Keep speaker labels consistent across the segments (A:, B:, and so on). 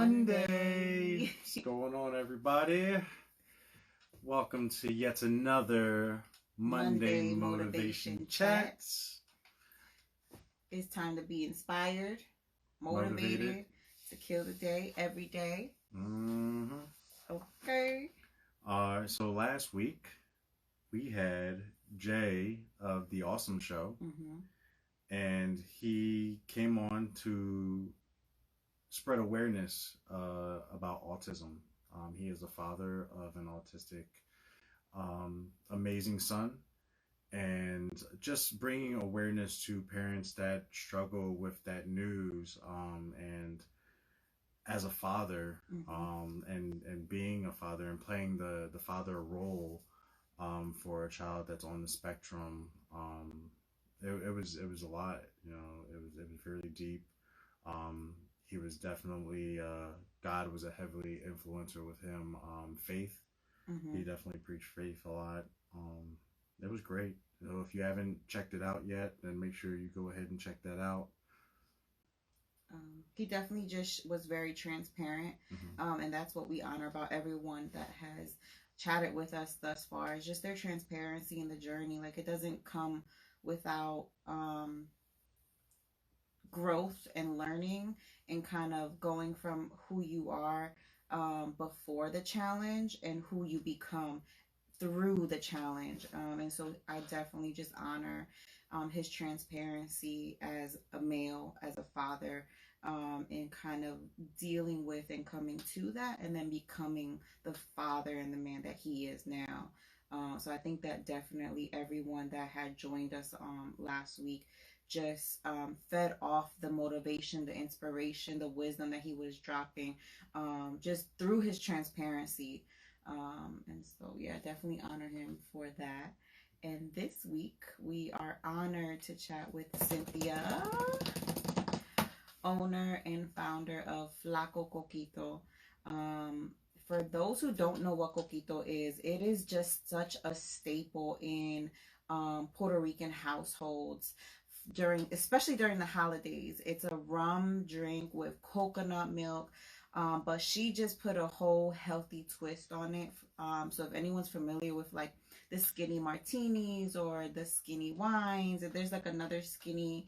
A: Monday. What's going on, everybody? Welcome to yet another Monday Motivation Chats.
B: It's time to be inspired, motivated to kill the day every day. Okay.
A: So last week we had Jay of The Awesome Show, and he came on to spread awareness about autism. He is the father of an autistic, amazing son, and just bringing awareness to parents that struggle with that news, and as a father, and being a father and playing the father role for a child that's on the spectrum. It was a lot, it was fairly deep. He was definitely, God was a heavily influencer with him. Faith, he definitely preached faith a lot. It was great. If you haven't checked it out yet, then make sure you go ahead and check that out.
B: He definitely just was very transparent, and that's what we honor about everyone that has chatted with us thus far. It's just their transparency in the journey. Like, it doesn't come without growth and learning and kind of going from who you are before the challenge and who you become through the challenge. And so I definitely just honor his transparency as a male, as a father, and kind of dealing with and coming to that and then becoming the father and the man that he is now. So I think that definitely everyone that had joined us last week just fed off the motivation, the inspiration, the wisdom that he was dropping just through his transparency. And so, yeah, definitely honor him for that. And this week, we are honored to chat with Cynthia, owner and founder of Flaco Coquito. For those who don't know what Coquito is, it is just such a staple in Puerto Rican households especially during the holidays. It's a rum drink with coconut milk, but she just put a whole healthy twist on it. So if anyone's familiar with like the skinny martinis or the skinny wines, there's like another skinny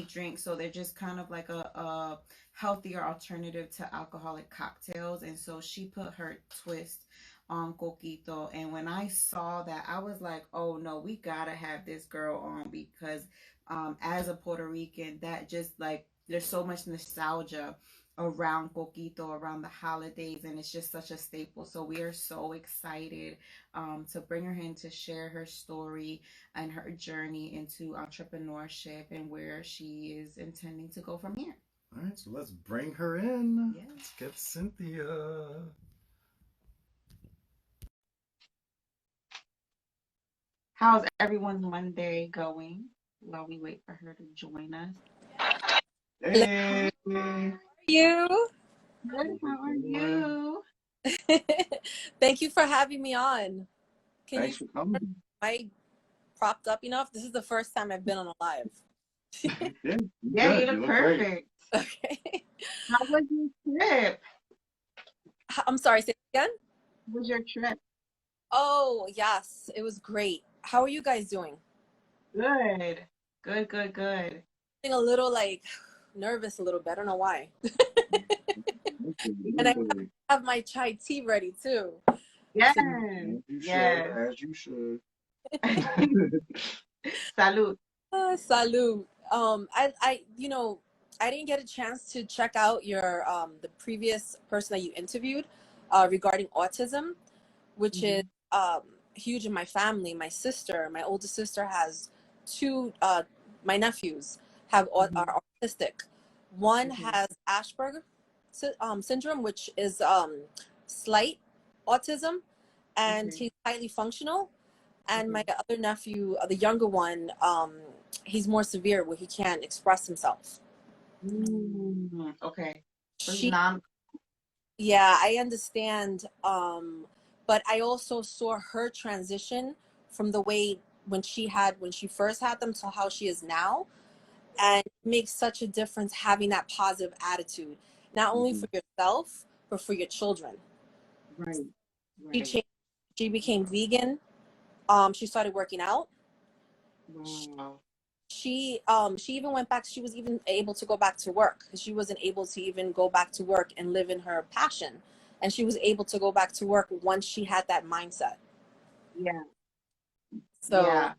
B: drink. So they're just kind of like a healthier alternative to alcoholic cocktails. And so she put her twist on Coquito. And when I saw that, I was like, oh no, we gotta have this girl on, because as a Puerto Rican, that just like, there's so much nostalgia around Coquito, around the holidays, and it's just such a staple. So we are so excited to bring her in to share her story and her journey into entrepreneurship and where she is intending to go from here.
A: All right, so let's bring her in.
B: Yes.
A: Let's get Cynthia.
B: How's everyone's Monday going while we wait for her to join us?
A: Hey.
C: How are you?
B: Good, how are you?
C: Thank you for having me on.
A: Thanks for coming.
C: Am I propped up enough? This is the first time I've been on a live.
B: Yeah, you look perfect.
C: Okay.
B: How was your trip?
C: I'm sorry, say it again?
B: How was your trip?
C: Oh, yes, it was great. How are you guys doing?
B: Good. Good.
C: Feeling a little like nervous a little bit. I don't know why. And I have my chai tea ready too.
B: Yes.
A: As you should.
B: Salud.
C: Salud. I didn't get a chance to check out your the previous person that you interviewed regarding autism, which is huge in my family. My oldest sister has two. My nephews are autistic. One has Asperger syndrome, which is slight autism, and he's highly functional. And my other nephew, the younger one, he's more severe, where he can't express himself.
B: Okay. So
C: yeah, I understand. But I also saw her transition from the way when she first had them to how she is now. And it makes such a difference having that positive attitude. not only for yourself, but for your children.
B: Right.
C: She
B: Right.
C: changed, she became vegan. She started working out.
B: Wow.
C: She even went back. She was even able to go back to work because she wasn't able to even go back to work and live in her passion. And she was able to go back to work once she had that mindset.
B: Yeah.
C: So
B: Yeah.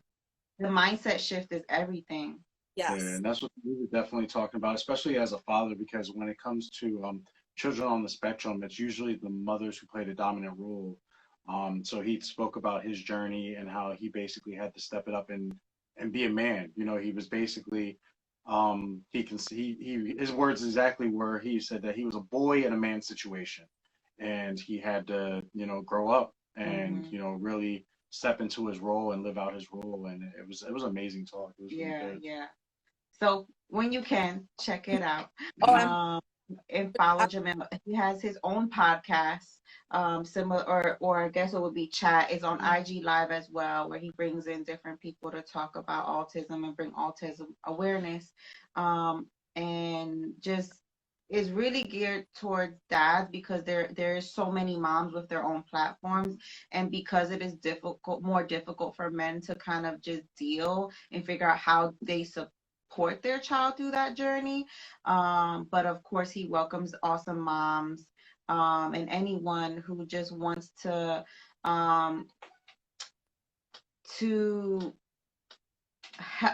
B: The mindset shift is everything.
A: Yeah,
C: yes.
A: and that's what we were definitely talking about, especially as a father, because when it comes to children on the spectrum, it's usually the mothers who play the dominant role. So he spoke about his journey and how he basically had to step it up and be a man. You know, he was basically he can see he his words exactly were he said that he was a boy in a man situation, and he had to grow up and
B: Hmm.
A: really step into his role and live out his role, and it was amazing talk. It was really
B: Yeah.
A: good.
B: Yeah. So when you can, check it out.
C: Oh, I'm
B: Um, and follow Jamil. He has his own podcast, similar or I guess it would be Chat. Is on IG Live as well, where he brings in different people to talk about autism and bring autism awareness. And just is really geared towards dads because there's so many moms with their own platforms, and because it is more difficult for men to kind of just deal and figure out how they support their child through that journey. But of course, he welcomes awesome moms, and anyone who just wants um, to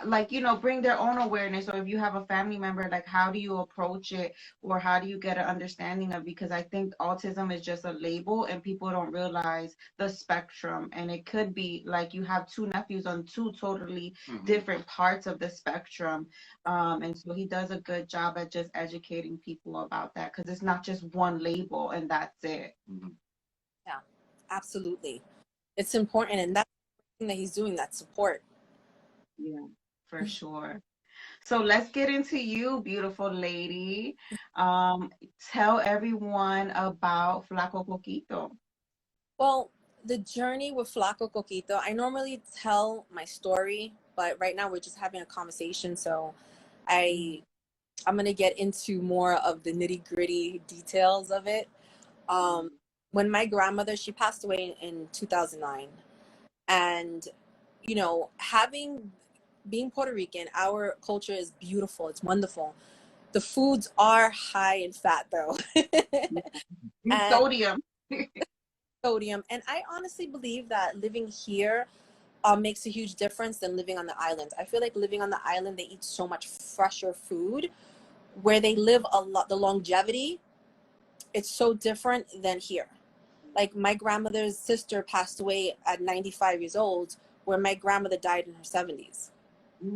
B: like bring their own awareness, or if you have a family member, like how do you approach it, or how do you get an understanding of, because I think autism is just a label and people don't realize the spectrum, and it could be like you have two nephews on two totally different parts of the spectrum. And so he does a good job at just educating people about that, because it's not just one label and that's it.
C: Yeah, absolutely. It's important, and that's the thing that he's doing, that support.
B: Yeah, for sure. So let's get into you, beautiful lady. Um, Tell everyone about Flaco Coquito.
C: Well, the journey with Flaco Coquito, I normally tell my story, but right now we're just having a conversation, so I I'm gonna get into more of the nitty gritty details of it. Um, when my grandmother, she passed away in 2009, and having being Puerto Rican, our culture is beautiful. It's wonderful. The foods are high in fat though, and
B: Sodium.
C: sodium. And I honestly believe that living here makes a huge difference than living on the island. I feel like living on the island, they eat so much fresher food. Where they live a lot, the longevity, it's so different than here. Like my grandmother's sister passed away at 95 years old, where my grandmother died in her 70s. So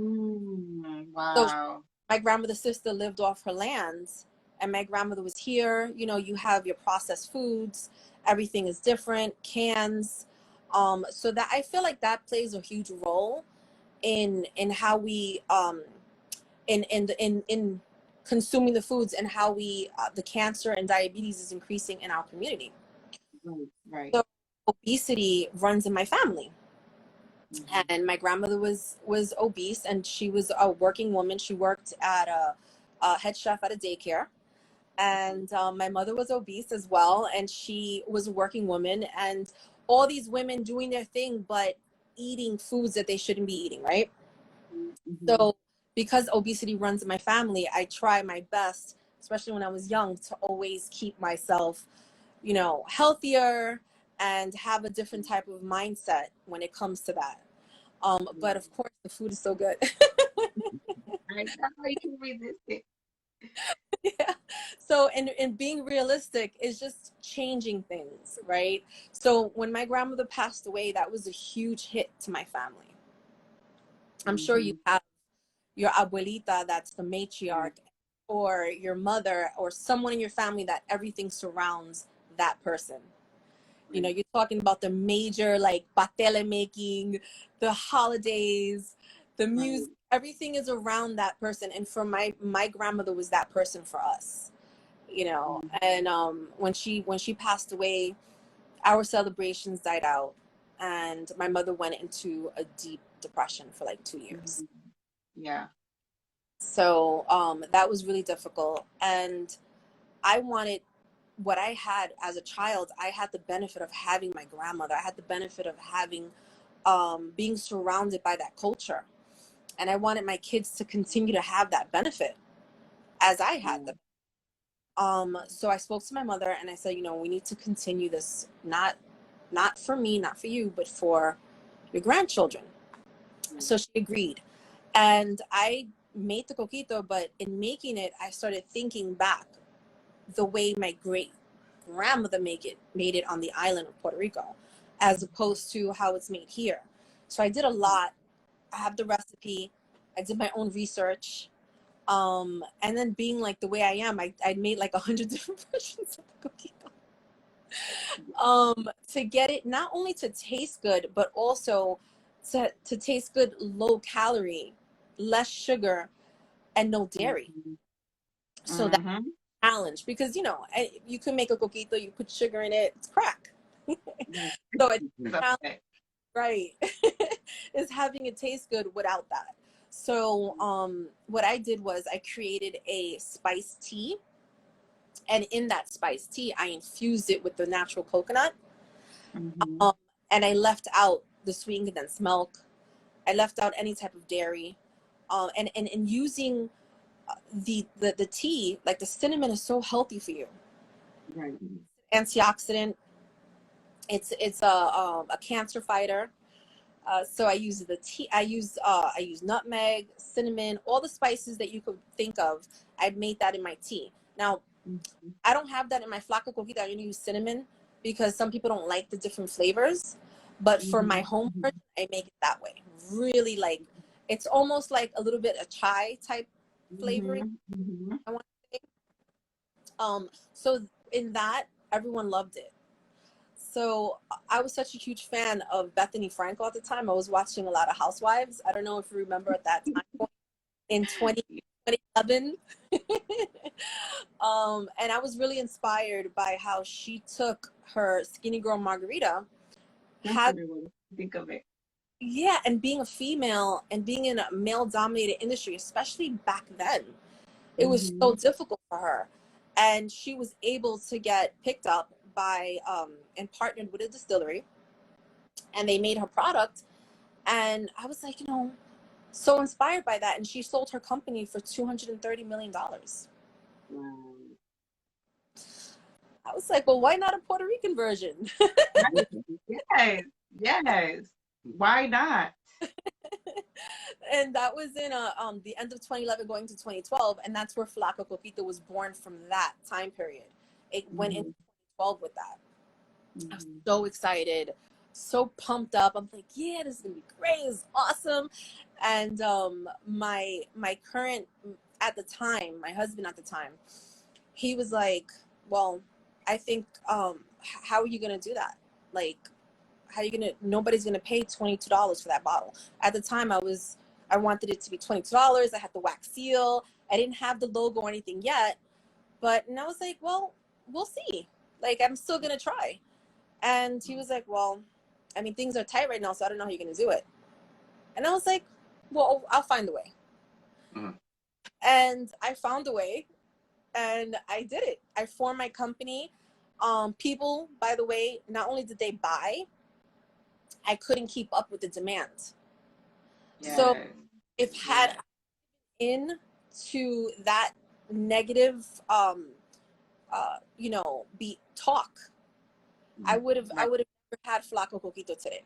B: Wow.
C: my grandmother's sister lived off her lands, and my grandmother was here. You have your processed foods, everything is different, cans. So that I feel like that plays a huge role in how we in consuming the foods, and how we the cancer and diabetes is increasing in our community.
B: Right, right.
C: So obesity runs in my family. And my grandmother was obese, and she was a working woman. She worked at a head chef at a daycare, and my mother was obese as well, and she was a working woman, and all these women doing their thing but eating foods that they shouldn't be eating, right? So because obesity runs in my family, I try my best, especially when I was young, to always keep myself healthier and have a different type of mindset when it comes to that. But of course, the food is so good.
B: I know you can resist it.
C: Yeah. So, and being realistic is just changing things, right? So when my grandmother passed away, that was a huge hit to my family. I'm sure you have your abuelita, that's the matriarch, or your mother, or someone in your family that everything surrounds that person. You're talking about the major, like patele making, the holidays, the music, everything is around that person. And for my grandmother was that person for us, and when she passed away, our celebrations died out, and my mother went into a deep depression for like 2 years.
B: Yeah.
C: So that was really difficult. And I wanted what I had as a child. I had the benefit of having my grandmother. I had the benefit of having, being surrounded by that culture. And I wanted my kids to continue to have that benefit as I had them. So I spoke to my mother and I said, you know, we need to continue this, not for me, not for you, but for your grandchildren. So she agreed. And I made the coquito, but in making it, I started thinking back the way my great grandmother made it on the island of Puerto Rico, as opposed to how it's made here. So I did a lot. I have the recipe. I did my own research. And then being like the way I am, I made like 100 different versions of the coquito. To get it not only to taste good, but also to taste good, low calorie, less sugar, and no dairy. So that's a challenge, because you know, you can make a coquito, you put sugar in it, it's crack. So it's right. Is having it taste good without that. So what I did was I created a spiced tea, and in that spiced tea I infused it with the natural coconut. And I left out the sweetened condensed milk. I left out any type of dairy. And using the tea, like the cinnamon is so healthy for you.
B: Right.
C: Antioxidant. It's a cancer fighter. So I use the tea. I use nutmeg, cinnamon, all the spices that you could think of. I made that in my tea. Now, I don't have that in my Flaco Coquito. I only use cinnamon because some people don't like the different flavors. But for my home version, I make it that way. Really, like, it's almost like a little bit of chai type flavoring. I want to say. So in that, everyone loved it. So I was such a huge fan of Bethany Frankel at the time. I was watching a lot of Housewives. I don't know if you remember at that time in 2011. And I was really inspired by how she took her Skinny Girl Margarita.
B: Think of it.
C: Yeah, and being a female and being in a male-dominated industry, especially back then, it was so difficult for her. And she was able to get picked up by and partnered with a distillery, and they made her product. And I was like, you know, so inspired by that. And she sold her company for $230 million.
B: Wow.
C: I was like, well, why not a Puerto Rican version?
B: Yes. Why not?
C: And that was in the end of 2011 going to 2012. And that's where Flaco Coquito was born, from that time period. It went into 2012 with that. I was so excited, so pumped up. I'm like, yeah, this is gonna be great. It's awesome. And my current, at the time, my husband at the time, he was like, well, I think how are you gonna do that? Like, how are you gonna? Nobody's gonna pay $22 for that bottle. At the time, I wanted it to be $22. I had the wax seal. I didn't have the logo or anything yet, and I was like, well, we'll see. Like, I'm still gonna try. And he was like, well, I mean, things are tight right now, so I don't know how you're going to do it. And I was like, well, I'll find a way. And I found a way, and I did it. I formed my company. People, by the way, not only did they buy, I couldn't keep up with the demand. Yes. So if had into that negative, be talk, I would have never had Flaco Coquito today.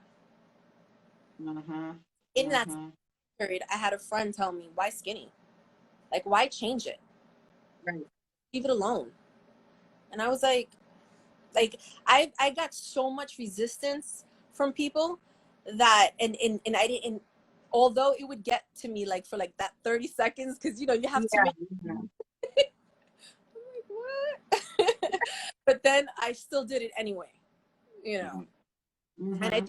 C: In that period, I had a friend tell me, why skinny? Like, why change it? Right. Leave it alone. And I was like I got so much resistance from people that, and I didn't, although it would get to me like for like that 30 seconds, because you know you have to make I'm like, what? But then I still did it anyway, you know. And I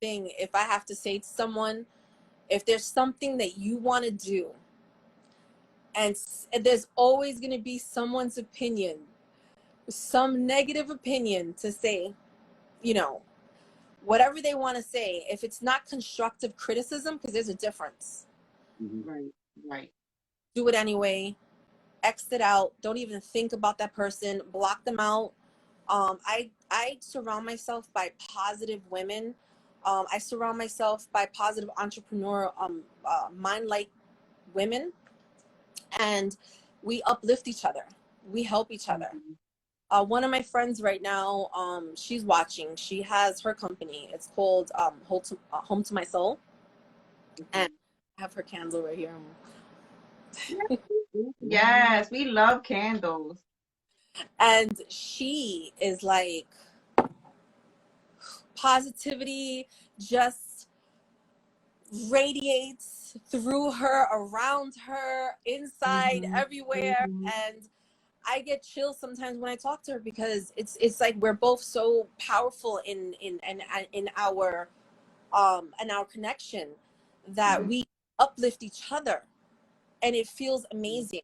C: think if I have to say to someone, if there's something that you want to do, and there's always going to be someone's opinion, some negative opinion to say, you know, whatever they want to say, if it's not constructive criticism, because there's a difference.
B: Right.
C: Do it anyway. exit out, don't even think about that person, block them out. I surround myself by positive women. I surround myself by positive entrepreneur, mind like women, and we uplift each other. We help each other. One of my friends right now, she's watching. She has her company. It's called Home to My Soul, and I have her candle right here.
B: Yes, we love candles.
C: And she is like positivity, just radiates through her, around her, inside, everywhere. And I get chills sometimes when I talk to her, because it's like we're both so powerful in our connection, that we uplift each other, and it feels amazing.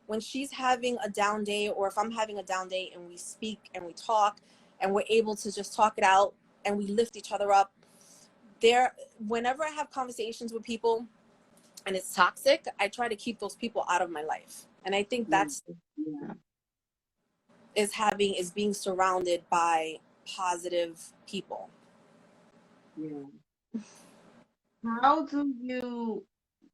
C: When she's having a down day, or if I'm having a down day, and we speak and we talk and we're able to just talk it out and we lift each other up. Whenever I have conversations with people and it's toxic, I try to keep those people out of my life. And I think that's is being surrounded by positive people.
B: How do you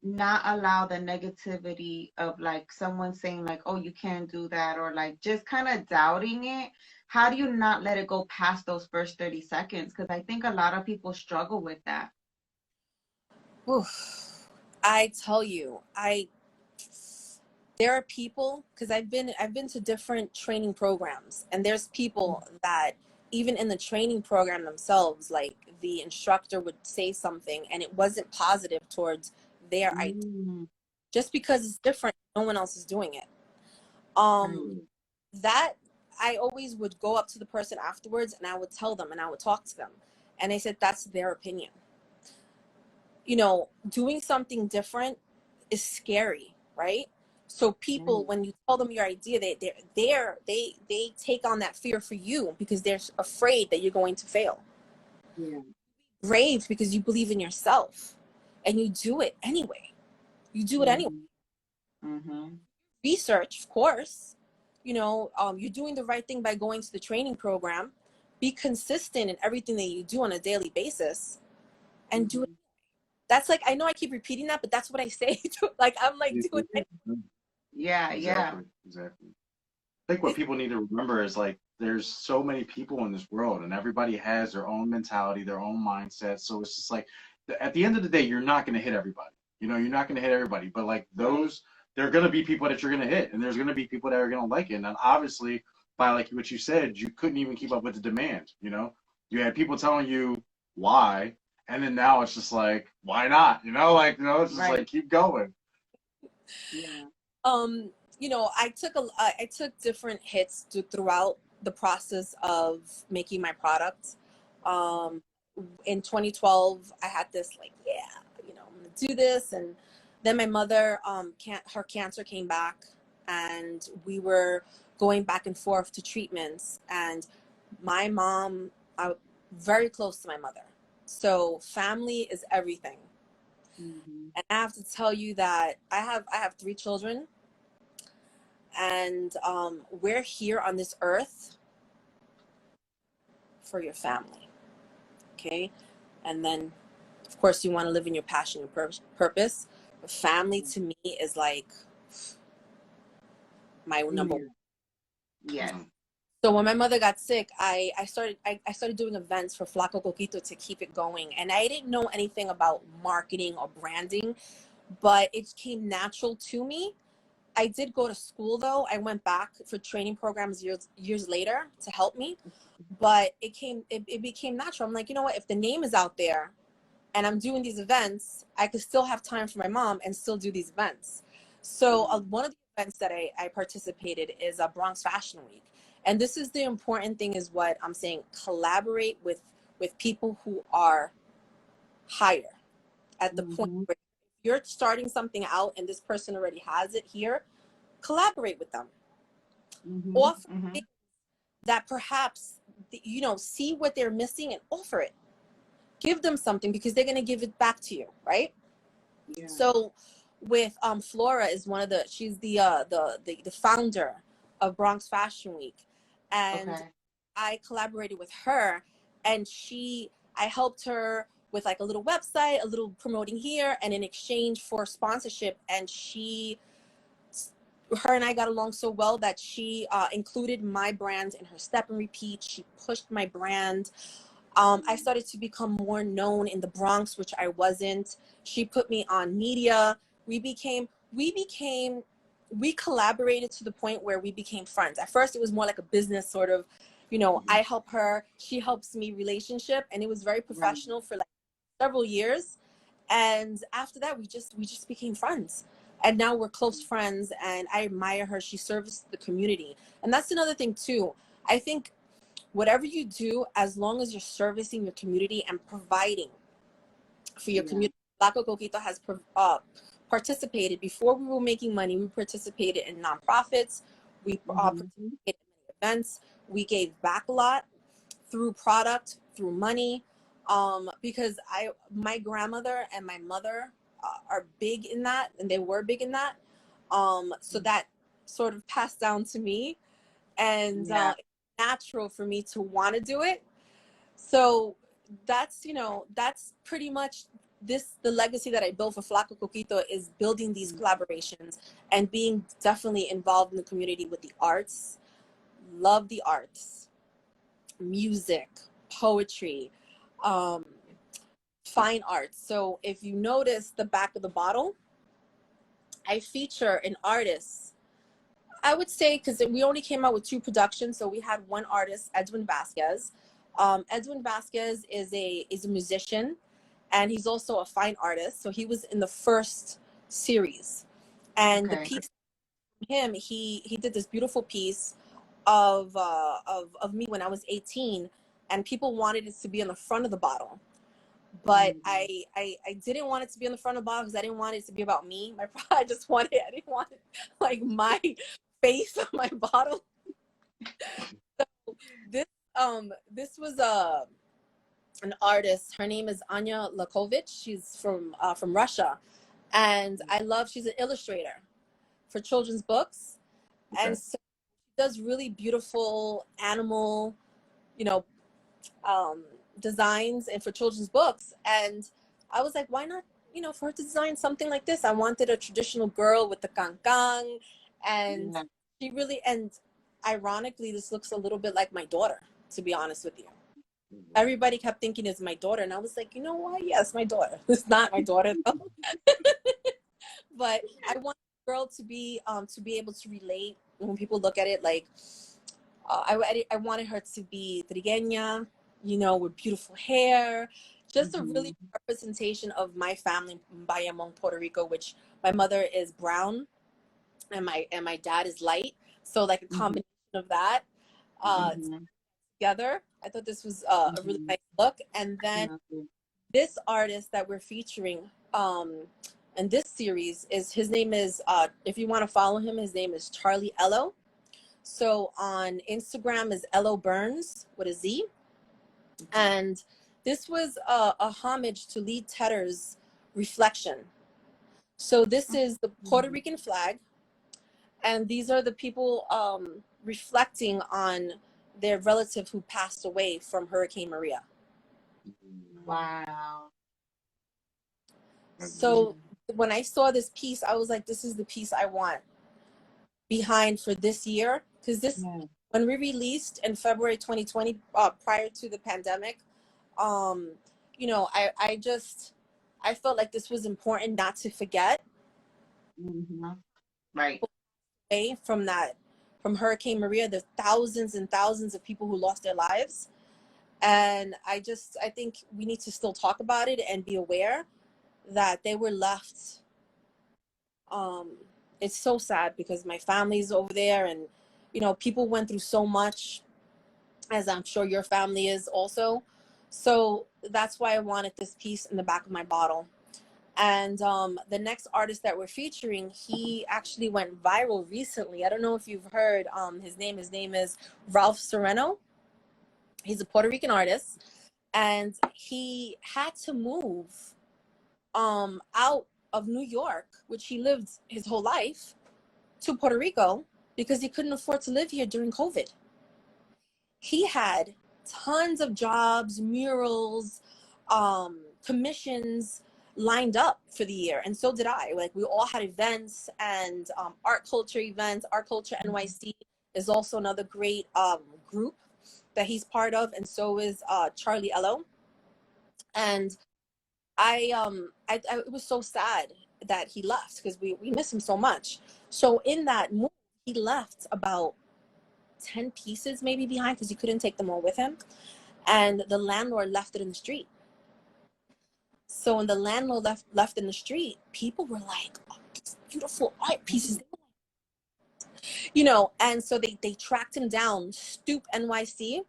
B: not allow the negativity of like someone saying like, oh, you can't do that, or like just kind of doubting it? How do you not let it go past those first 30 seconds? Because I think a lot of people struggle with that.
C: Oof. I tell you, there are people, because I've been to different training programs, and there's people that even in the training program themselves, like the instructor would say something and it wasn't positive towards their idea, just because it's different, no one else is doing it. That I always would go up to the person afterwards and I would tell them and I would talk to them, and I said that's their opinion. You know, doing something different is scary, right? So people, when you tell them your idea, they take on that fear for you, because they're afraid that you're going to fail. Brave because you believe in yourself, and you do it anyway. Research, of course. You know, you're doing the right thing by going to the training program. Be consistent in everything that you do on a daily basis, and do it. That's like, I know I keep repeating that, but that's what I say. Like, I'm like doing it.
A: Exactly. I think what people need to remember is like there's so many people in this world, and everybody has their own mentality, their own mindset. So it's just like at the end of the day, you're not going to hit everybody. You know, you're not going to hit everybody, but like those, there are going to be people that you're going to hit, and there's going to be people that are going to like it. And then obviously, by like what you said, you couldn't even keep up with the demand. You know, you had people telling you why, and then now it's just like, why not? You know, like, you know, it's just like keep going.
C: You know, I took different hits throughout the process of making my product. In 2012, I had this like, you know, I'm gonna do this, and then my mother, her cancer came back, and we were going back and forth to treatments, and my mom, I'm very close to my mother, so family is everything. And I have to tell you that I have 3 children. And we're here on this earth for your family, okay? And then, of course, you want to live in your passion and purpose. But family to me is like my number one.
B: Yes.
C: So when my mother got sick, I started doing events for Flaco Coquito to keep it going. And I didn't know anything about marketing or branding, but it came natural to me. I did go to school though. I went back for training programs years later to help me, but it became natural. I'm like, you know what? If the name is out there and I'm doing these events, I could still have time for my mom and still do these events. So one of the events that I participated is a Bronx Fashion Week. And this is the important thing, is what I'm saying. Collaborate with people who are higher at the point where you're starting something out and this person already has it here. Collaborate with them. Offer things that perhaps, you know, see what they're missing and offer it. Give them something, because they're going to give it back to you, right? So with Flora is one of the she's the founder of Bronx Fashion Week, and
B: Okay.
C: I collaborated with her, and I helped her with like a little website, a little promoting here, and in exchange for sponsorship, and her and I got along so well that she included my brand in her Step and Repeat. She pushed my brand. I started to become more known in the Bronx, which I wasn't. She put me on media. We collaborated to the point where we became friends. At first, it was more like a business sort of, I help her, she helps me relationship, and it was very
B: Right.
C: professional for like several years. And after that, we just became friends. And now we're close friends, and I admire her. She serves the community. And that's another thing too. I think whatever you do, as long as you're servicing your community and providing for your
B: Yeah.
C: community. Flaco Coquito has participated before we were making money. We participated in nonprofits. We participated in events. We gave back a lot through product, through money, because my grandmother and my mother are big in that, and they were big in that. So that sort of passed down to me, and
B: Yeah.
C: it's natural for me to want to do it. So that's pretty much the legacy that I built for Flaco Coquito, is building these collaborations and being definitely involved in the community with the arts. Love the arts, music, poetry, um, fine arts. So if you notice the back of the bottle, I feature an artist. I would say, because we only came out with 2 productions, so we had one artist, Edwin Vasquez. Edwin Vasquez is a musician, and he's also a fine artist. So he was in the first series, and the
B: Okay.
C: piece from him, he did this beautiful piece of me when I was 18, and people wanted it to be on the front of the bottle. But I didn't want it to be on the front of the bottle because I didn't want it to be about me. I didn't want it like my face on my bottle. So this was an artist. Her name is Anya Lakovich. She's from Russia, and she's an illustrator for children's books, and so she does really beautiful animal, you know, designs and for children's books. And I was like, why not, for her to design something like this? I wanted a traditional girl with the kangkang, and
B: Yeah.
C: she really, and ironically, this looks a little bit like my daughter, to be honest with you. Everybody kept thinking it's my daughter, and I was like, you know what? Yes, my daughter. It's not my daughter though. But I want the girl to be able to relate when people look at it. Like, I wanted her to be trigueña, with beautiful hair, just a really representation of my family, Bayamon, Puerto Rico, which my mother is brown and my dad is light. So like a combination of that together. I thought this was a really nice look. And then this artist that we're featuring in this series his name is, if you want to follow him, his name is Charlie Ello. So on Instagram is Ello Burns with a Z. And this was a homage to Lee Tedder's Reflection. So this is the Puerto Rican flag, and these are the people reflecting on their relative who passed away from Hurricane Maria.
B: Wow.
C: So when I saw this piece, I was like, this is the piece I want behind for this year, because when we released in February 2020, prior to the pandemic, I felt like this was important not to forget.
B: Right.
C: From Hurricane Maria, there's thousands and thousands of people who lost their lives, and I think we need to still talk about it and be aware that they were left. It's so sad because my family's over there, and people went through so much, as I'm sure your family is also. So that's why I wanted this piece in the back of my bottle. And the next artist that we're featuring, he actually went viral recently. I don't know if you've heard his name. His name is Ralph Sereno. He's a Puerto Rican artist, and he had to move out of New York, which he lived his whole life, to Puerto Rico because he couldn't afford to live here during COVID. He had tons of jobs, murals, commissions lined up for the year, and so did I. Like, we all had events and art culture events. Art Culture NYC is also another great group that he's part of, and so is Charlie Ello. And it was so sad that he left because we miss him so much. So in that move, he left about 10 pieces maybe behind because he couldn't take them all with him, and the landlord left it in the street. So when the landlord left in the street, people were like, oh, these beautiful art pieces, you know. And so they tracked him down, Stoop NYC,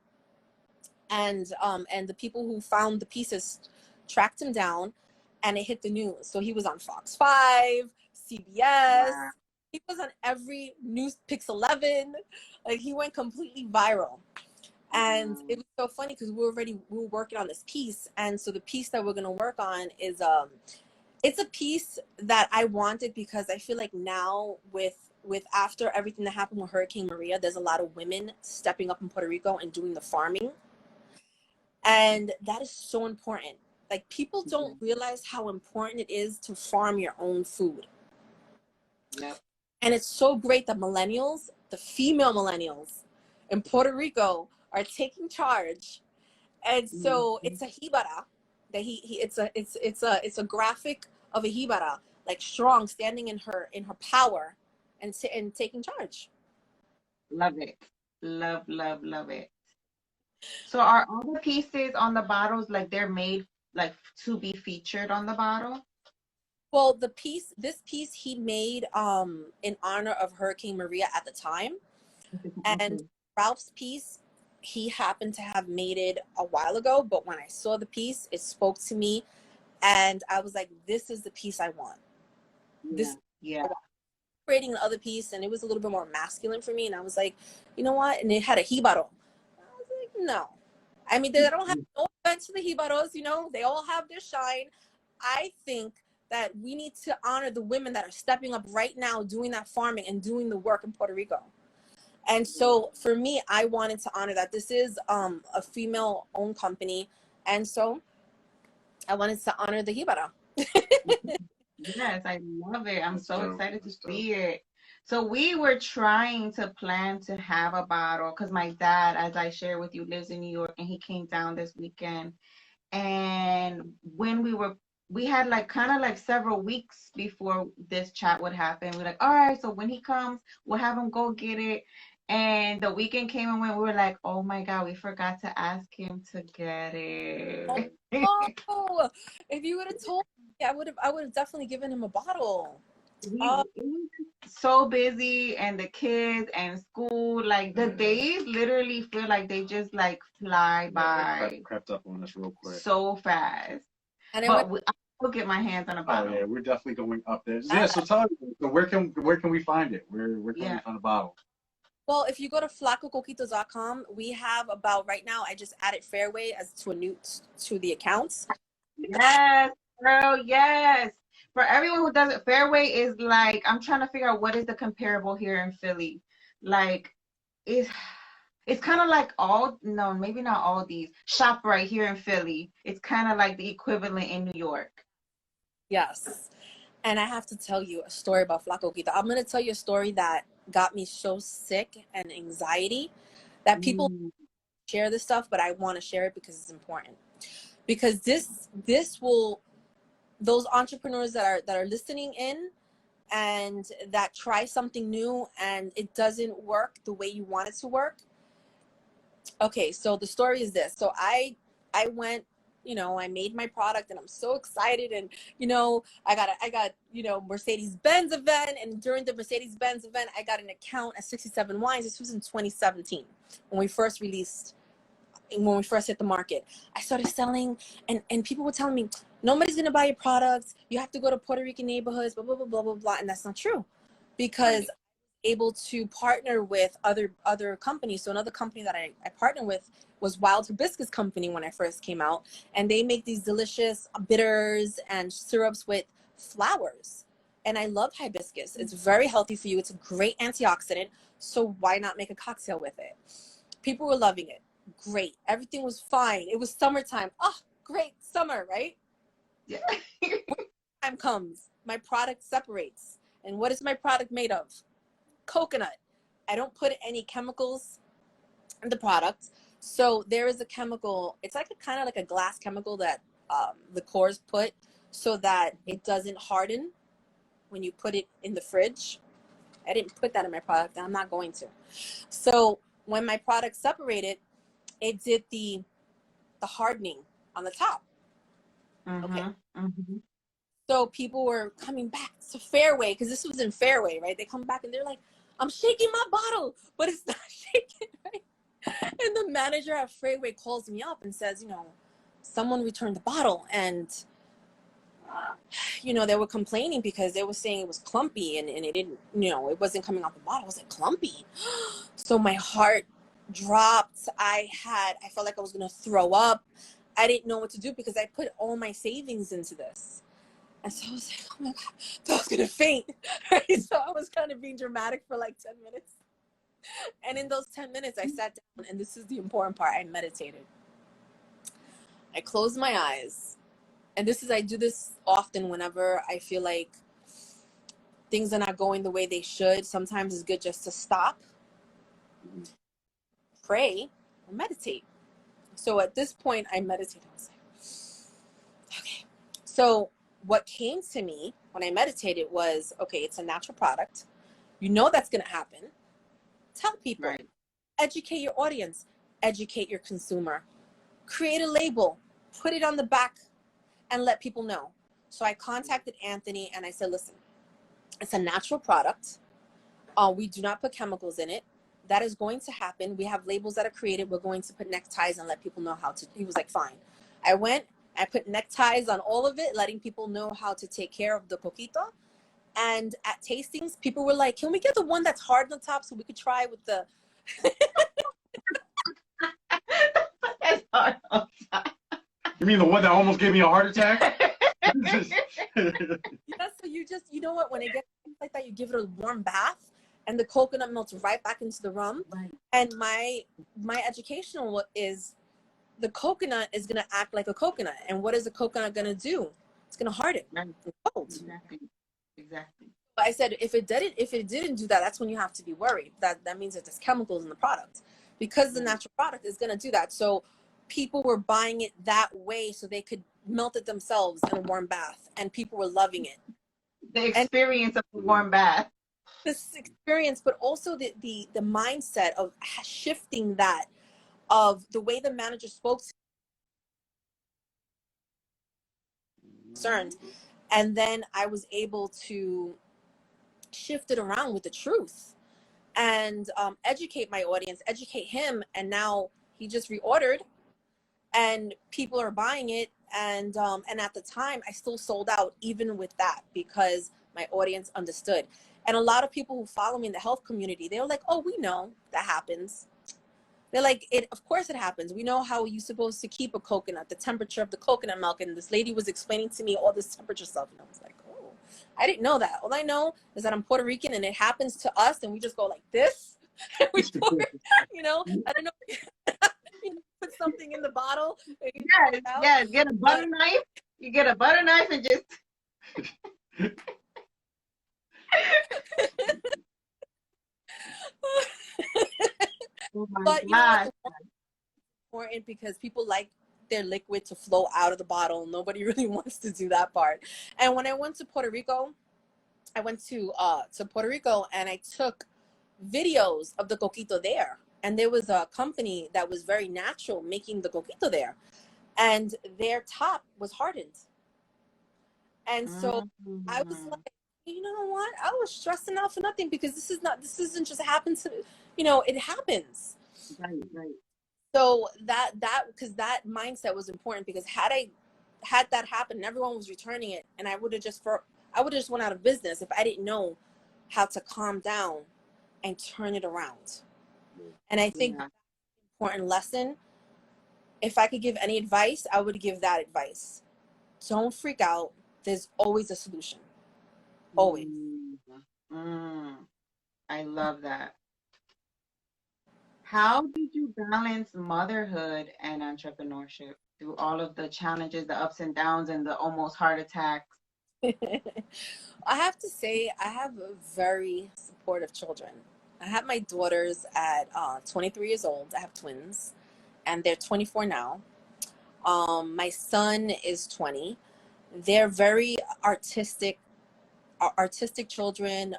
C: and the people who found the pieces tracked him down, and it hit the news. So he was on Fox 5, CBS. Wow. He was on every news, Pix 11. Like, he went completely viral. And it was so funny because we were working on this piece. And so the piece that we're going to work on is it's a piece that I wanted because I feel like now with after everything that happened with Hurricane Maria, there's a lot of women stepping up in Puerto Rico and doing the farming. And that is so important. Like, people don't realize how important it is to farm your own food. Yep. And it's so great that millennials, the female millennials in Puerto Rico, are taking charge. And so it's a jibara that it's a graphic of a jibara, like strong, standing in her power and taking charge.
B: Love it. Love it. So are all the pieces on the bottles, like, they're made like to be featured on the bottle?
C: Well, this piece he made in honor of Hurricane Maria at the time. And Ralph's piece, he happened to have made it a while ago, but when I saw the piece, it spoke to me, and I was like, this is the piece I want. Creating the other piece, and it was a little bit more masculine for me, and I was like, you know what? And it had a jibaro. I was like, no. I mean, they don't have no offense to the jibaros, you know, they all have their shine. I think that we need to honor the women that are stepping up right now, doing that farming and doing the work in Puerto Rico. And so for me, I wanted to honor that. This is a female-owned company, and so I wanted to honor the jibara. Yes, I love it. I'm so excited to see it. So we were trying to plan to have a bottle because my dad, as I shared with you, lives in New York, and he came down this weekend. And when we had like kind of like several weeks before this chat would happen. We're like, all right, so when he comes, we'll have him go get it. And the weekend came and went. We were like, oh my God, we forgot to ask him to get it. Oh, if you would have told me, I would have definitely given him a bottle.
B: He was so busy, and the kids and school, like the days literally feel like they just like fly by.
A: Crept up on us real quick.
B: So fast. And but I'll get my hands on a bottle.
A: Oh yeah, we're definitely going up there. Yeah, so tell me, where can we find it? Where can we find the bottle?
C: Well, if you go to flacocoquito.com, we have about, right now, I just added Fairway as to the accounts.
B: Yes, girl, yes. For everyone who doesn't, Fairway is like, I'm trying to figure out what is the comparable here in Philly. Like, it's kind of like maybe not all these. ShopRite here in Philly. It's kind of like the equivalent in New York.
C: Yes. And I have to tell you a story about Flaco Coquito. I'm going to tell you a story that got me so sick and anxiety that people share this stuff, but I want to share it because it's important. Because this will, those entrepreneurs that are listening in and that try something new and it doesn't work the way you want it to work. Okay, so the story is this. So I went, you know, I made my product and I'm so excited, and you know, I got you know, Mercedes-Benz event, and during the Mercedes-Benz event I got an account at 67 Wines. This was in 2017 when we first hit the market. I started selling, and people were telling me, nobody's gonna buy your products, you have to go to Puerto Rican neighborhoods, blah blah blah blah blah blah. And that's not true, because right. Able to partner with other companies. So another company that I partnered with was Wild Hibiscus Company when I first came out, and they make these delicious bitters and syrups with flowers. And I love hibiscus. It's very healthy for you. It's a great antioxidant. So why not make a cocktail with it? People were loving it. Great. Everything was fine. It was summertime. Oh, great. Summer, right?
B: Yeah.
C: Time comes. My product separates. And what is my product made of? Coconut. I don't put any chemicals in the product. So there is a chemical. It's like a kind of like a glass chemical that liqueurs put so that it doesn't harden when you put it in the fridge. I didn't put that in my product, and I'm not going to. So when my product separated, it did the hardening on the top. Okay.
B: Mm-hmm.
C: So people were coming back to Fairway, because this was in Fairway, right? They come back and they're like, I'm shaking my bottle, but it's not shaking, right? And the manager at Fairway calls me up and says, someone returned the bottle, and they were complaining because they were saying it was clumpy, and it didn't, it wasn't coming out the bottle. It wasn't clumpy. So my heart dropped. I felt like I was going to throw up. I didn't know what to do because I put all my savings into this. And so I was like, oh my God, I was going to faint. Right? So I was kind of being dramatic for like 10 minutes. And in those 10 minutes, I sat down, and this is the important part. I meditated. I closed my eyes. And I do this often whenever I feel like things are not going the way they should. Sometimes it's good just to stop, pray, or meditate. So at this point, I meditated. I was like, okay. So what came to me when I meditated was, okay, it's a natural product. That's going to happen. Tell people. Right. Educate your audience. Educate your consumer. Create a label. Put it on the back and let people know. So I contacted Anthony and I said, listen, it's a natural product. We do not put chemicals in it. That is going to happen. We have labels that are created. We're going to put neckties and let people know how to. He was like, fine. I put neckties on all of it, letting people know how to take care of the coquito. And at tastings, people were like, can we get the one that's hard on the top so we could try with the...
B: That's hard on top.
A: You mean the one that almost gave me a heart attack?
C: Yeah, so you know what, when it gets like that, you give it a warm bath and the coconut melts right back into the rum. Right. And my educational is the coconut is going to act like a coconut. And what is a coconut going to do? It's going to harden. Right. It's cold.
B: Exactly.
C: But I said, if it didn't do that, that's when you have to be worried. That means that there's chemicals in the product, because the natural product is going to do that. So people were buying it that way so they could melt it themselves in a warm bath, and people were loving it.
B: The experience of the warm bath.
C: This experience, but also the mindset of shifting that, of the way the manager spoke to concerned. And then I was able to shift it around with the truth and educate my audience, educate him. And now he just reordered and people are buying it. And at the time I still sold out even with that, because my audience understood. And a lot of people who follow me in the health community, they were like, oh, we know that happens. They're like, of course it happens. We know how you're supposed to keep a coconut, the temperature of the coconut milk. And this lady was explaining to me all this temperature stuff. And I was like, oh, I didn't know that. All I know is that I'm Puerto Rican and it happens to us. And we just go like this. And we pour, I don't know. Put something in the bottle.
B: Yes, get a butter knife. You get a butter knife and just...
C: Oh but you know what, important, because people like their liquid to flow out of the bottle. Nobody really wants to do that part. And when I went to Puerto Rico, I went to Puerto Rico and I took videos of the coquito there. And there was a company that was very natural making the coquito there, and their top was hardened. And so I was like, you know what? I was stressing out for nothing, because this isn't just happen to, it happens.
B: Right.
C: So because that mindset was important, because had that happen, everyone was returning it, and I would have just went out of business if I didn't know how to calm down and turn it around. And I think that's an important lesson. If I could give any advice, I would give that advice. Don't freak out. there's always a solution. Always.
B: I love that. How did you balance motherhood and entrepreneurship through all of the challenges, the ups and downs, and the almost heart attacks?
C: I have to say, I have very supportive children. I have my daughters at 23 years old. I have twins, and they're 24 now. My son is 20. They're very artistic children,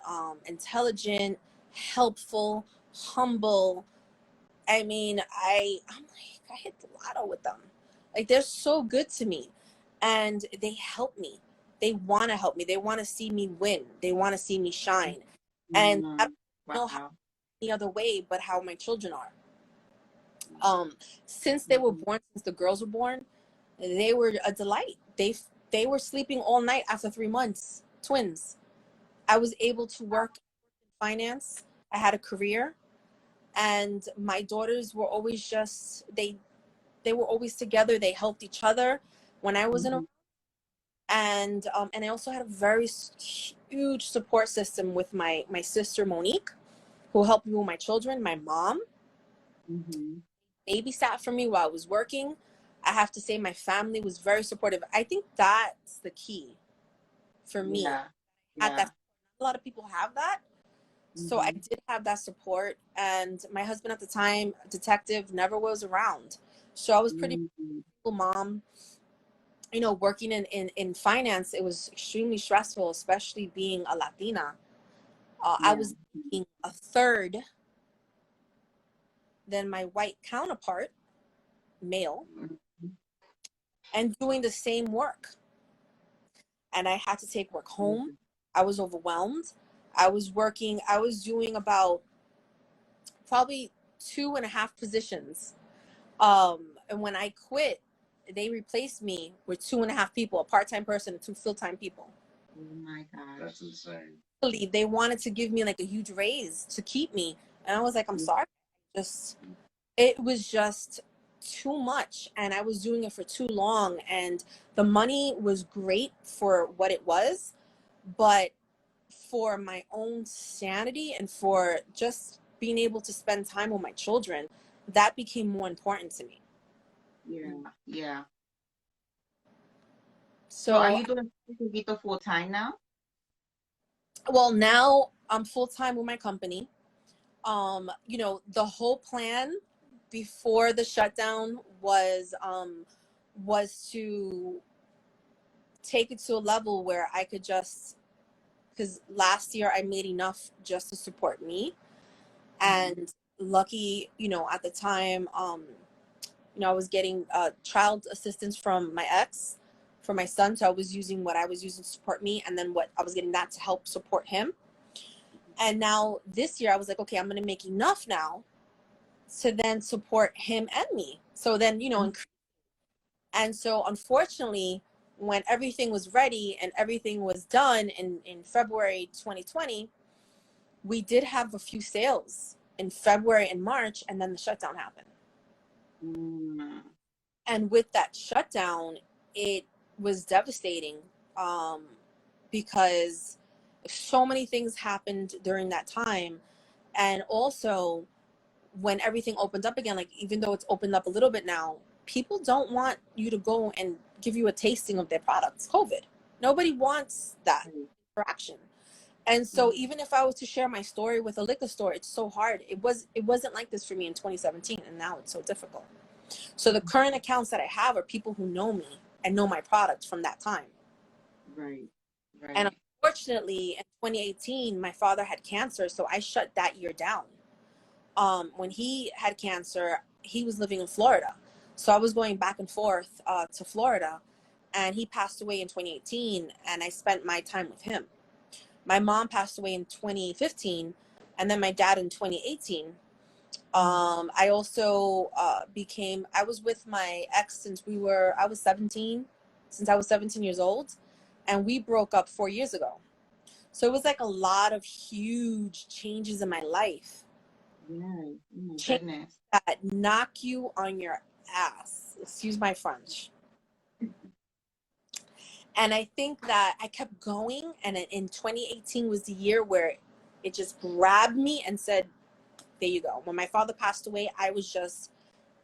C: intelligent, helpful, humble. I mean, I'm like, I hit the lotto with them. Like, they're so good to me, and they help me. They want to help me. They want to see me win. They want to see me shine. And I don't know how any other way but how my children are. Since they were born, since the girls were born, they were a delight. They were sleeping all night after 3 months, twins. I was able to work in finance. I had a career, and my daughters were always just they were always together. They helped each other when I was in a and I also had a very huge support system with my sister Monique, who helped me with my children. My mom babysat for me while I was working. I have to say my family was very supportive. I think that's the key for me. That a lot of people have that. So I did have that support, and my husband at the time, detective, never was around. So I was pretty mom. You know, working in finance, it was extremely stressful, especially being a Latina. I was making a third than my white counterpart, male, and doing the same work. And I had to take work home. I was overwhelmed. I was doing about probably 2.5 positions. And when I quit, they replaced me with 2.5 people, a part-time person and 2 full-time people.
B: Oh my God.
A: That's insane.
C: They wanted to give me like a huge raise to keep me. And I was like, I'm sorry. It was just too much. And I was doing it for too long. And the money was great for what it was. But for my own sanity and for just being able to spend time with my children, that became more important to me.
B: Yeah.
C: So
B: are you doing Coquito full time now?
C: Well, now I'm full time with my company. You know, the whole plan before the shutdown was to take it to a level where I could just, because last year I made enough just to support me. And lucky, you know, at the time, you know, I was getting child assistance from my ex for my son. So I was using what I was using to support me, and then what I was getting that to help support him. And now this year I was like, okay, I'm going to make enough now to then support him and me. So then, you know, and so unfortunately, when everything was ready and everything was done in February 2020, we did have a few sales in February and March, and then the shutdown happened. And with that shutdown, it was devastating, because so many things happened during that time. And also, when everything opened up again, like even though it's opened up a little bit now, people don't want you to go and give you a tasting of their products. COVID. Nobody wants that interaction. And so even if I was to share my story with a liquor store, it's so hard. It wasn't like this for me in 2017, and now it's so difficult. So the current accounts that I have are people who know me and know my product from that time.
B: Right.
C: And unfortunately, in 2018, my father had cancer, so I shut that year down. When he had cancer, he was living in Florida. So I was going back and forth to Florida, and he passed away in 2018, and I spent my time with him. My mom passed away in 2015, and then my dad in 2018. I also I was with my ex since I was 17 years old, and we broke up 4 years ago. So it was like a lot of huge changes in my life.
B: Goodness.
C: That knock you on your ass. Excuse my French. And I think that I kept going, and in 2018 was the year where it just grabbed me and said, there you go. When my father passed away, I was just,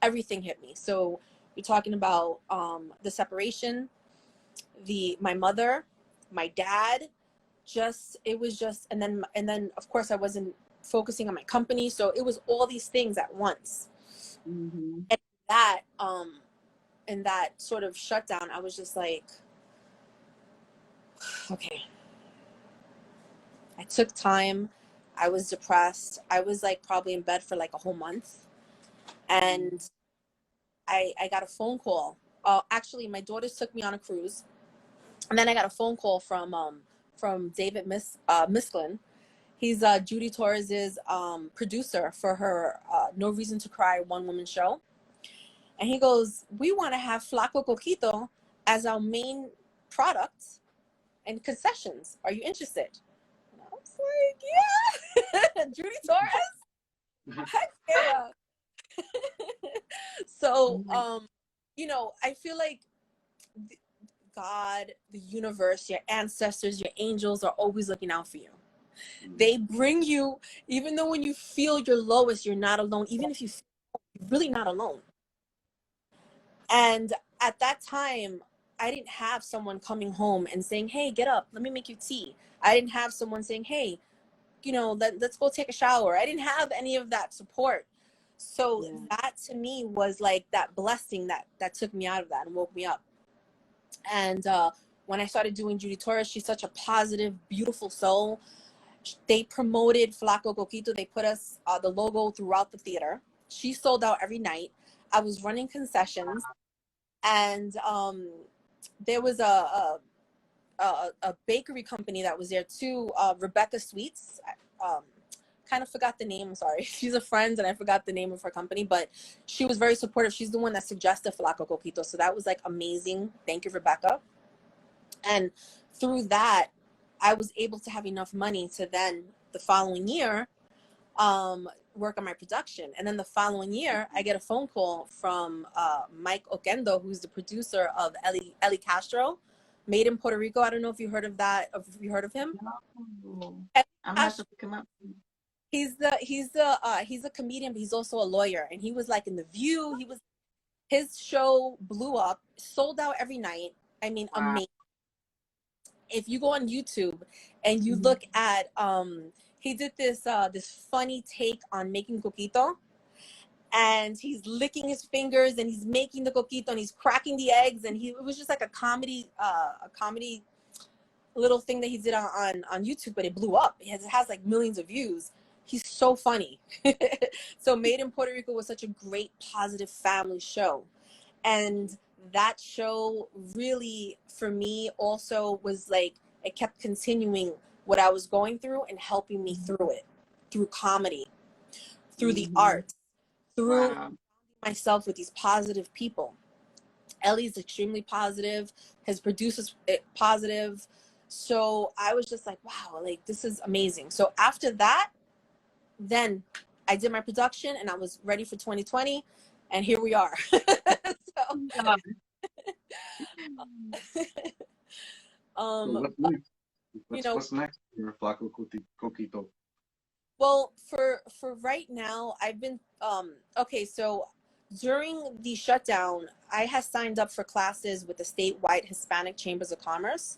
C: everything hit me. So you're talking about the separation, my mother, my dad, just, it was just, and then of course I wasn't focusing on my company. So it was all these things at once.
B: Mm-hmm.
C: And that, in that sort of shutdown, I was just like, okay. I took time. I was depressed. I was like probably in bed for like a whole month. And I got a phone call. Actually, my daughters took me on a cruise. And then I got a phone call from David Misklin. He's Judy Torres's producer for her No Reason to Cry one-woman show. And he goes, we want to have Flaco Coquito as our main product and concessions. Are you interested? And I was like, yeah. Judy Torres? Heck yeah. So, you know, I feel like God, the universe, your ancestors, your angels are always looking out for you. They bring you, even though when you feel your lowest, you're not alone. Even if you feel you're really not alone. And at that time, I didn't have someone coming home and saying, hey, get up, let me make you tea. I didn't have someone saying, hey, you know, let's go take a shower. I didn't have any of that support. So that to me was like that blessing that took me out of that and woke me up. And when I started doing Judy Torres, she's such a positive, beautiful soul. They promoted Flaco Coquito. They put us the logo throughout the theater. She sold out every night. I was running concessions, and there was a bakery company that was there too, Rebecca Sweets. Kind of forgot the name. I'm sorry. She's a friend, and I forgot the name of her company, but she was very supportive. She's the one that suggested Flaco Coquito, so that was like amazing. Thank you, Rebecca. And through that, I was able to have enough money to then the following year work on my production. And then the following year, I get a phone call from Mike Oquendo, who's the producer of Ellie Castro, Made in Puerto Rico. I don't know if you heard of that. Have you heard of him?
B: No. I'm not sure come up.
C: He's a comedian, but he's also a lawyer. And he was like in The View. His show blew up, sold out every night. I mean, amazing. If you go on YouTube and you look at he did this funny take on making coquito, and he's licking his fingers and he's making the coquito and he's cracking the eggs, and it was just like a comedy little thing that he did on YouTube, but it blew up. It has like millions of views. He's so funny. So Made in Puerto Rico was such a great positive family show, and that show really for me also was like it kept continuing what I was going through and helping me through it, through comedy, through the art, through myself with these positive people. Ellie's extremely positive, his producer's positive. So I was just like, wow, like this is amazing. So after that, then I did my production and I was ready for 2020, and here we are.
D: So what's next? What's next for Flaco Coquito?
C: Well, for right now, I've been okay. So during the shutdown, I had signed up for classes with the statewide Hispanic Chambers of Commerce,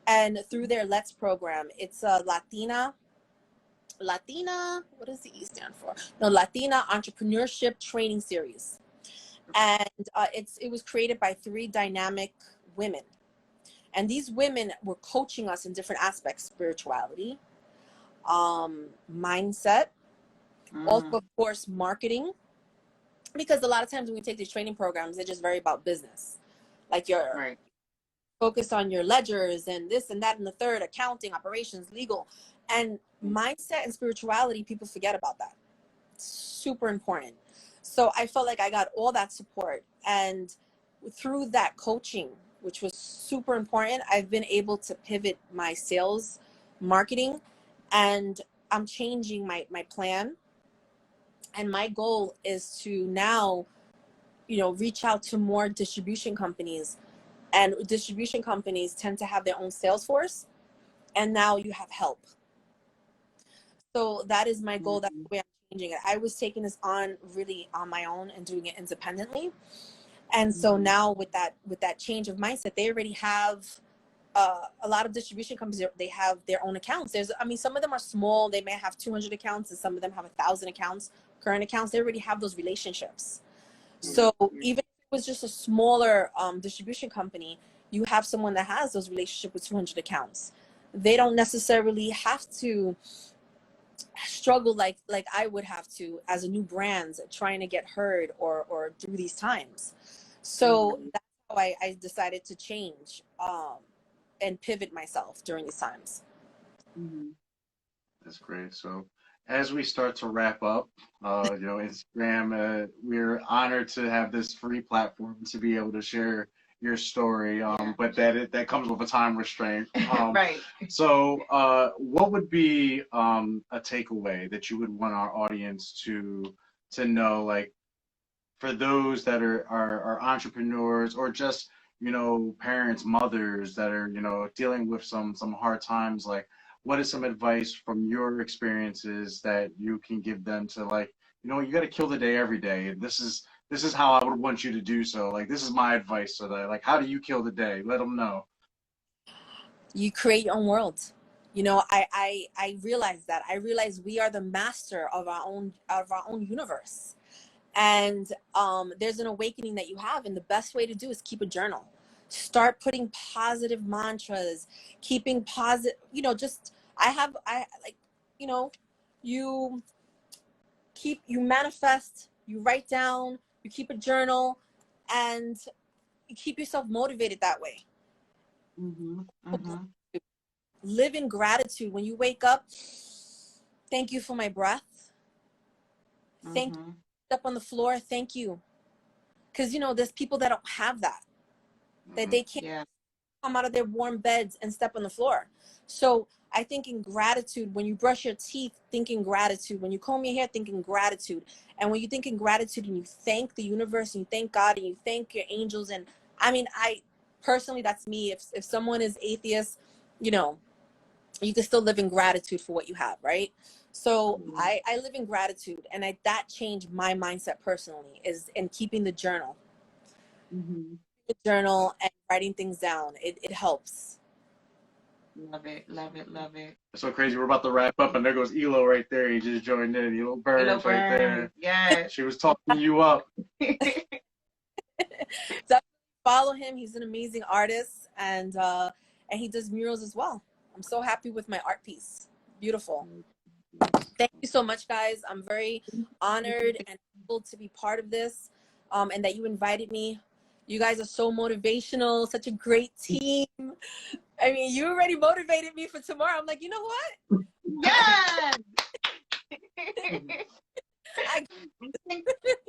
C: and through their Let's program, it's a Latina. What does the E stand for? No, Latina Entrepreneurship Training Series, and it was created by 3 dynamic women, and these women were coaching us in different aspects: spirituality, mindset, also of course marketing, because a lot of times when we take these training programs, they're just very about business, like you're focused on your ledgers and this and that and the third, accounting, operations, legal, and mindset and spirituality, people forget about that. It's super important. So I felt like I got all that support, and through that coaching, which was super important, I've been able to pivot my sales marketing, and I'm changing my plan. And my goal is to now, you know, reach out to more distribution companies And distribution companies tend to have their own sales force, and now you have help. So that is my goal. That's the way I'm changing it. I was taking this on really on my own and doing it independently. And so now with that change of mindset, they already have a lot of distribution companies. They have their own accounts. Some of them are small. They may have 200 accounts, and some of them have 1,000 accounts, current accounts. They already have those relationships. So even if it was just a smaller distribution company, you have someone that has those relationships with 200 accounts. They don't necessarily have to struggle like I would have to as a new brand trying to get heard or through these times. So that's how I decided to change and pivot myself during these times.
A: That's great. So as we start to wrap up, Instagram, we're honored to have this free platform to be able to share your story, but that comes with a time restraint.
B: Right.
A: So what would be a takeaway that you would want our audience to know, like for those that are entrepreneurs or just, parents, mothers that are, dealing with some hard times, like what is some advice from your experiences that you can give them to, like, you got to kill the day every day. And this is how I would want you to do so. Like, this is my advice. So that, like, how do you kill the day? Let them know.
C: You create your own world. I realize that. I realize we are the master of our own universe. And there's an awakening that you have. And the best way to do is keep a journal. Start putting positive mantras, keeping positive, you manifest, you write down, you keep a journal, and you keep yourself motivated that way. Live in gratitude. When you wake up, thank you for my breath. Thank you. Up on the floor, thank you. Because, there's people that don't have that. That they can't come out of their warm beds and step on the floor. So I think in gratitude, when you brush your teeth, think in gratitude. When you comb your hair, think in gratitude. And when you think in gratitude and you thank the universe and you thank God and you thank your angels. And I personally, that's me. If someone is atheist, you can still live in gratitude for what you have, right? So I live in gratitude, and that changed my mindset personally, is in keeping the journal. The journal and writing things down. It helps.
B: Love it, love it, love it.
A: It's so crazy. We're about to wrap up, and there goes Elo right there. He just joined in. Elo Burns right there.
B: Yeah.
A: She was talking you up.
C: So follow him. He's an amazing artist, and he does murals as well. I'm so happy with my art piece. Beautiful. Thank you so much, guys. I'm very honored and able to be part of this, and that you invited me. You guys are so motivational, such a great team. You already motivated me for tomorrow. I'm like, you know what?
B: Yes! I think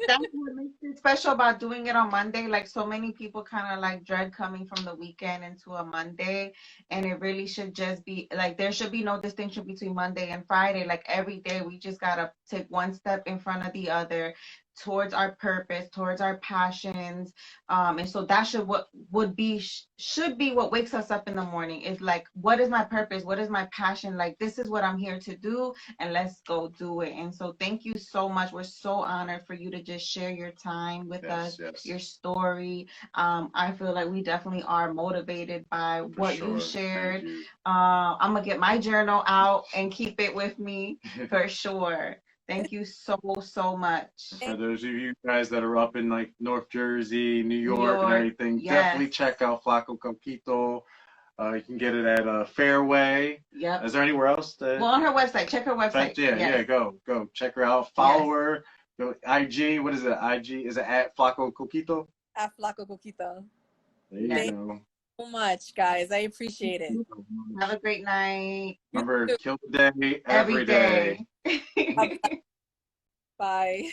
B: that's what makes it special about doing it on Monday. Like, so many people kind of like dread coming from the weekend into a Monday, and it really should just be like, there should be no distinction between Monday and Friday. Like, every day we just gotta take one step in front of the other towards our purpose, towards our passions, and so that should be what wakes us up in the morning. Is like, what is my purpose? What is my passion? Like, this is what I'm here to do, and let's go do it. And so thank you so much. We're so honored for you to just share your time with us, your story. I feel like we definitely are motivated by what you shared. I'm gonna get my journal out and keep it with me for sure. Thank you so much.
A: For those of you guys that are up in like North Jersey, New York and everything, definitely check out Flaco Coquito. You can get it at Fairway.
B: Yep.
A: Is there anywhere else?
B: Well, on her website. Check her website.
A: Yeah, go check her out. Follow her. Go IG. What is it? IG is it at Flaco Coquito?
C: At Flaco Coquito.
A: There you
C: Thank
A: go.
C: you so much, guys. I appreciate it.
B: Have a great night.
A: Remember, kill the day every day.
C: Bye.